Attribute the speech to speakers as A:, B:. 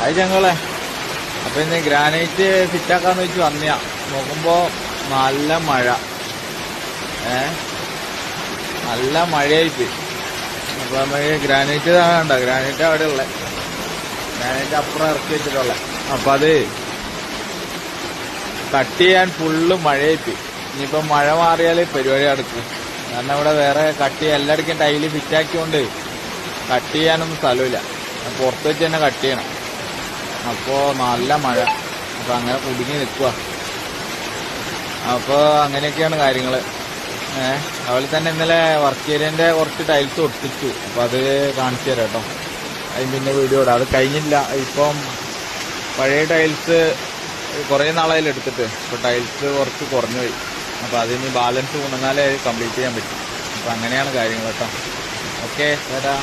A: അത് ഞങ്ങളെ അപ്പൊ ഇന്ന് ഗ്രാനൈറ്റ് ഫിറ്റാക്കാന്ന് വെച്ച് വന്നിയാ. നോക്കുമ്പോ നല്ല മഴ, നല്ല മഴയായിപ്പോയി. അപ്പൊ നമുക്ക് ഗ്രാനൈറ്റ് വേണ്ട, ഗ്രാനൈറ്റ് അവിടെ ഉള്ള ഗ്രാനൈറ്റ് അപ്പുറം ഇറക്കി വെച്ചിട്ടുള്ള. അപ്പൊ അത് കട്ട് ചെയ്യാൻ ഫുള്ള് മഴയായിപ്പോയി. ഇനിയിപ്പോ മഴ മാറിയാൽ പരിപാടി നടക്കും. കാരണം ഇവിടെ വേറെ കട്ട് ചെയ്യാൻ എല്ലായിടക്കും ടൈല് ഫിറ്റാക്കിയോണ്ട് കട്ട് ചെയ്യാനൊന്നും സ്ഥലമില്ല. പുറത്ത് വെച്ച് തന്നെ കട്ട് ചെയ്യണം. അപ്പോ നല്ല മഴ, അപ്പൊ അങ്ങനെ കുടുങ്ങി നിൽക്കുക. അപ്പൊ അങ്ങനെയൊക്കെയാണ് കാര്യങ്ങള്. അതുപോലെ തന്നെ ഇന്നലെ വർക്ക് ഏരിയന്റെ കുറച്ച് ടൈൽസ് ഒട്ടിച്ചു. അപ്പൊ അത് കാണിച്ചു തരാം കേട്ടോ. അതിന് പിന്നെ വീഡിയോ ഇടാം. അത് കഴിഞ്ഞില്ല. ഇപ്പം പഴയ ടൈൽസ് കുറെ നാളായാലും എടുത്തിട്ട് ഇപ്പൊ ടൈൽസ് കുറച്ച് കുറഞ്ഞു പോയി. അപ്പൊ അതിന് ബാലൻസ് കൊണ്ടുവന്നാലേ കംപ്ലീറ്റ് ചെയ്യാൻ പറ്റും. അപ്പൊ അങ്ങനെയാണ് കാര്യങ്ങൾ കേട്ടോ. ഓക്കെ, വരാം.